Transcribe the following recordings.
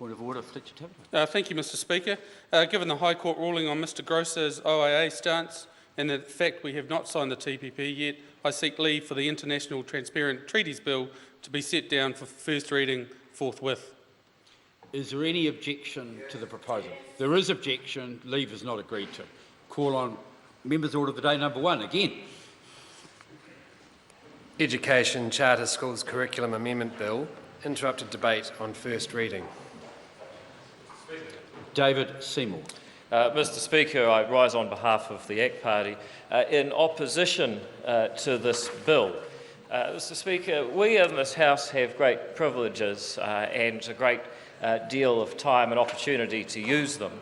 Point of order, Fletcher Tappert. Thank you, Mr Speaker. Given the High Court ruling on Mr Grosser's OIA stance and the fact we have not signed the TPP yet, I seek leave for the International Transparent Treaties Bill to be set down for first reading forthwith. Is there any objection to the proposal? There is objection. Leave is not agreed to. Call on Members' Order of the Day number 1 again. Education Charter Schools Curriculum Amendment Bill. Interrupted debate on first reading. David Seymour. Mr Speaker, I rise on behalf of the ACT Party in opposition to this bill. Mr Speaker, we in this House have great privileges and a great deal of time and opportunity to use them.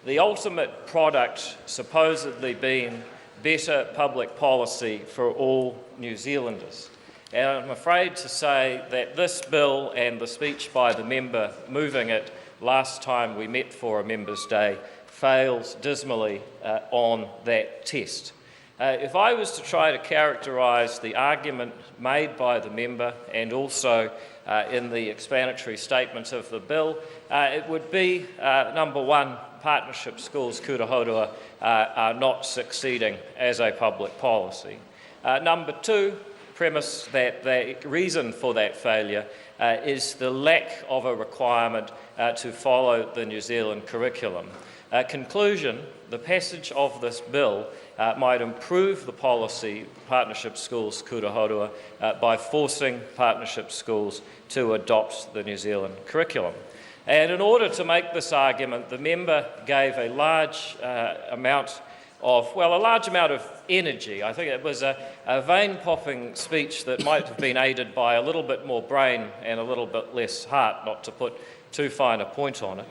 The ultimate product supposedly being better public policy for all New Zealanders. And I'm afraid to say that this bill and the speech by the member moving it last time we met for a Members' Day fails dismally on that test. If I was to try to characterise the argument made by the member and also in the explanatory statement of the bill, it would be, number one, partnership schools kura are not succeeding as a public policy. Number two, premise that the reason for that failure is the lack of a requirement to follow the New Zealand curriculum. Conclusion, the passage of this bill might improve the policy partnership schools kura by forcing partnership schools to adopt the New Zealand curriculum. And in order to make this argument, the member gave a large amount of energy. I think it was a vein-popping speech that might have been aided by a little bit more brain and a little bit less heart, not to put too fine a point on it.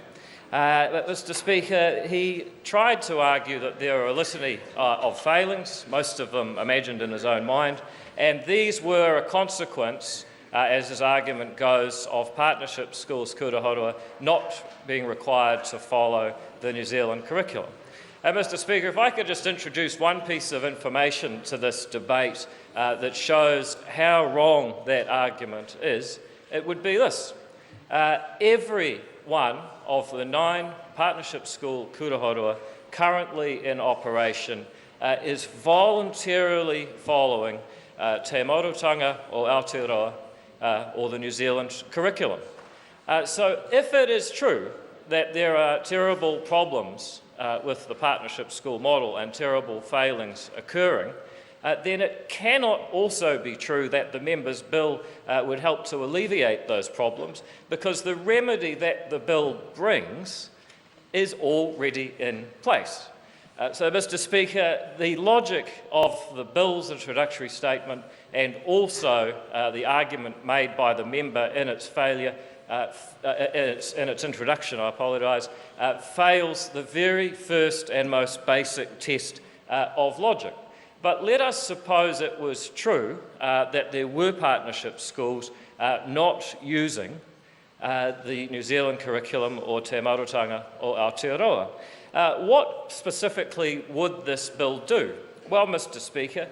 But Mr Speaker, he tried to argue that there are a litany of failings, most of them imagined in his own mind, and these were a consequence, as his argument goes, of partnership schools kura not being required to follow the New Zealand curriculum. Mr Speaker, if I could just introduce one piece of information to this debate that shows how wrong that argument is, it would be this. Every one of the 9 partnership school kura currently in operation is voluntarily following Te Maurutanga or Aotearoa or the New Zealand curriculum. So if it is true that there are terrible problems with the partnership school model and terrible failings occurring, then it cannot also be true that the member's bill would help to alleviate those problems, because the remedy that the bill brings is already in place. So, Mr Speaker, the logic of the bill's introductory statement and also the argument made by the member in its failure in its introduction, I apologise, fails the very first and most basic test of logic. But let us suppose it was true that there were partnership schools not using the New Zealand curriculum or Te Maurutanga or Aotearoa. What specifically would this bill do? Well, Mr Speaker,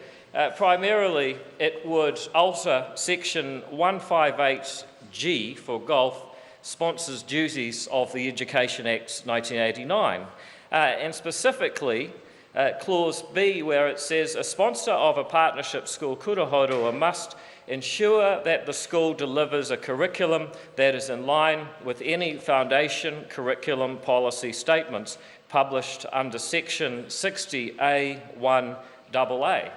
primarily it would alter section 158G for golf, sponsors duties of the Education Act 1989, and specifically clause B, where it says a sponsor of a partnership school kura must ensure that the school delivers a curriculum that is in line with any foundation curriculum policy statements published under section 60A1AA.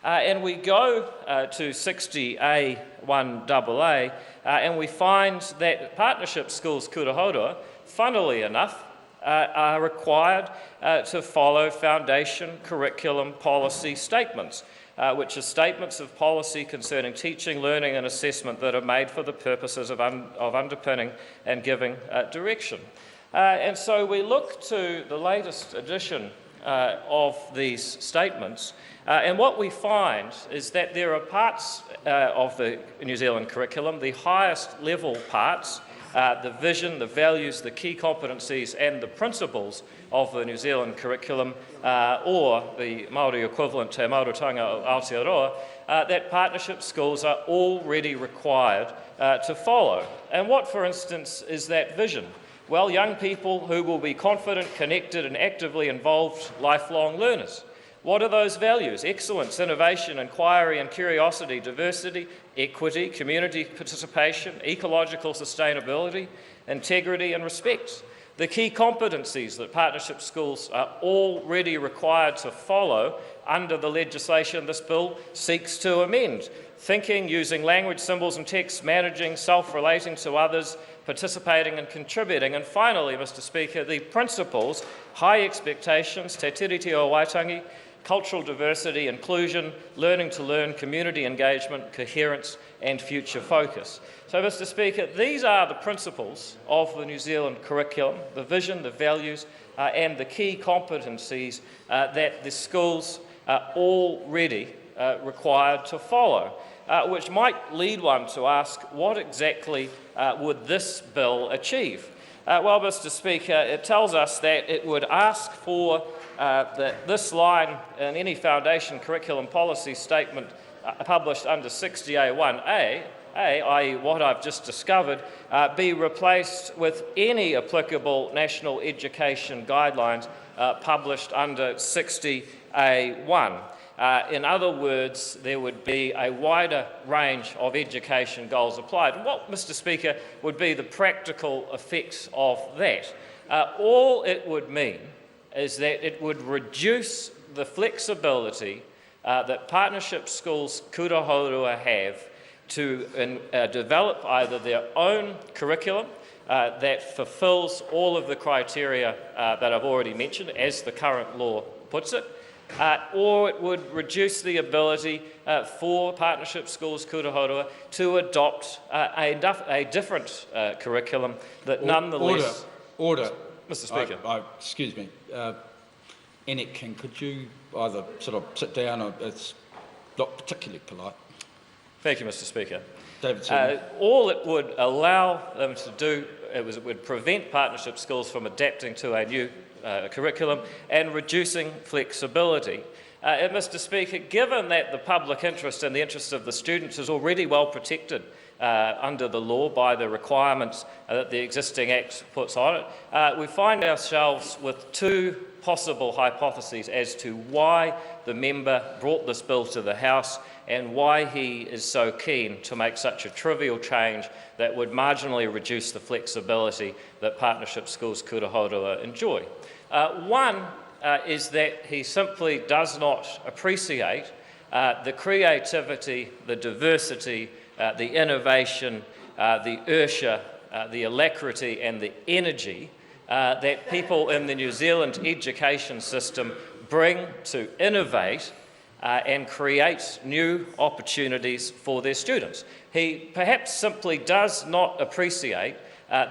And we go to 60A1AA and we find that partnership schools kura, funnily enough, are required to follow foundation curriculum policy statements, which are statements of policy concerning teaching, learning and assessment that are made for the purposes of underpinning and giving direction. And so we look to the latest edition of these statements, and what we find is that there are parts of the New Zealand curriculum, the highest level parts, the vision, the values, the key competencies and the principles of the New Zealand curriculum, or the Māori equivalent Te Maurutanga o Aotearoa, that partnership schools are already required to follow. And what, for instance, is that vision? Well, young people who will be confident, connected and actively involved lifelong learners. What are those values? Excellence, innovation, inquiry and curiosity, diversity, equity, community participation, ecological sustainability, integrity and respect. The key competencies that partnership schools are already required to follow under the legislation this bill seeks to amend. Thinking, using language, symbols and text, managing, self-relating to others, participating and contributing. And finally, Mr Speaker, the principles, high expectations, te tiriti o waitangi, cultural diversity, inclusion, learning to learn, community engagement, coherence and future focus. So, Mr Speaker, these are the principles of the New Zealand curriculum, the vision, the values and the key competencies that the schools are already required to follow, which might lead one to ask, what exactly would this bill achieve? Well, Mr Speaker, it tells us that it would ask for this line in any foundation curriculum policy statement published under 60A1A, i.e. what I've just discovered, be replaced with any applicable national education guidelines published under 60A1. In other words, there would be a wider range of education goals applied. And what, Mr Speaker, would be the practical effects of that? All it would mean is that it would reduce the flexibility that partnership schools kura haurua have to develop either their own curriculum that fulfills all of the criteria that I've already mentioned, as the current law puts it, or it would reduce the ability for partnership schools kura haurua to adopt a different curriculum that nonetheless... Order. Mr Speaker. Excuse me. Enoch, could you either sort of sit down, or it's not particularly polite. Thank you, Mr Speaker. David all it would allow them to do it would prevent partnership schools from adapting to a new curriculum and reducing flexibility. And Mr Speaker, given that the public interest and the interest of the students is already well protected under the law by the requirements that the existing Act puts on it, we find ourselves with two possible hypotheses as to why the member brought this bill to the House and why he is so keen to make such a trivial change that would marginally reduce the flexibility that partnership schools kura haurua enjoy. One is that he simply does not appreciate the creativity, the diversity, the innovation, the inertia, the alacrity and the energy that people in the New Zealand education system bring to innovate and create new opportunities for their students. He perhaps simply does not appreciate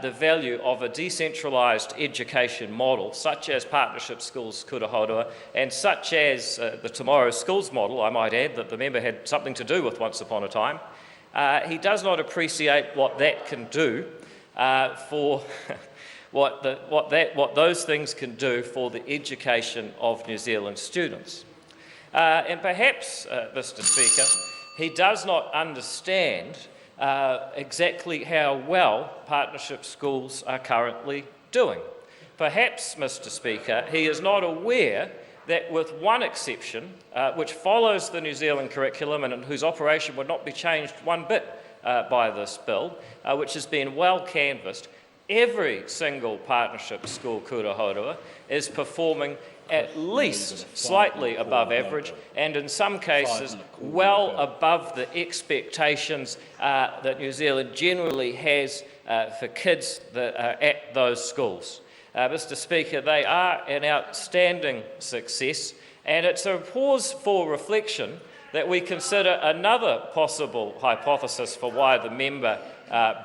the value of a decentralised education model, such as partnership schools kura haurua, and such as the Tomorrow Schools model, I might add, that the member had something to do with once upon a time. He does not appreciate what that can do for what those things can do for the education of New Zealand students. And perhaps, Mr Speaker, he does not understand exactly how well partnership schools are currently doing. Perhaps, Mr Speaker, he is not aware that with one exception, which follows the New Zealand curriculum and whose operation would not be changed one bit by this bill, which has been well canvassed, every single partnership school kura haurua is performing at least slightly above average and in some cases well above the expectations that New Zealand generally has for kids that are at those schools. Mr Speaker, they are an outstanding success, and it's a pause for reflection that we consider another possible hypothesis for why the member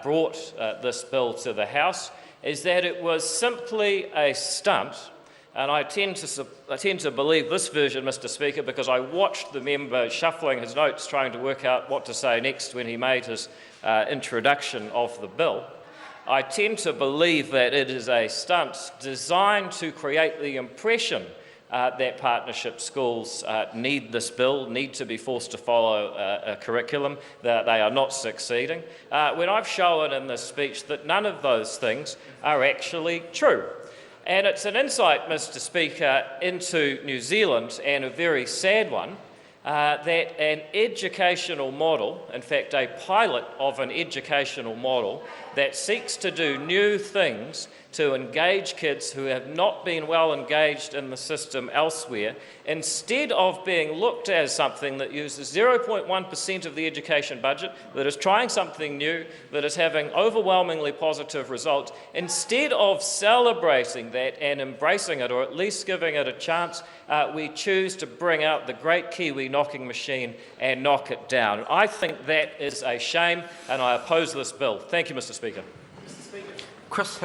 brought this bill to the House, is that it was simply a stunt. And I tend to believe this version, Mr Speaker, because I watched the member shuffling his notes trying to work out what to say next when he made his introduction of the bill. I tend to believe that it is a stunt designed to create the impression that partnership schools need this bill, need to be forced to follow a curriculum, that they are not succeeding, when I've shown in this speech that none of those things are actually true. And it's an insight, Mr. Speaker, into New Zealand, and a very sad one, that an educational model, in fact a pilot of an educational model that seeks to do new things to engage kids who have not been well engaged in the system elsewhere, instead of being looked at as something that uses 0.1% of the education budget, that is trying something new, that is having overwhelmingly positive results, instead of celebrating that and embracing it, or at least giving it a chance, we choose to bring out the great Kiwi knocking machine and knock it down. I think that is a shame, and I oppose this bill. Thank you, Mr. Speaker. Chris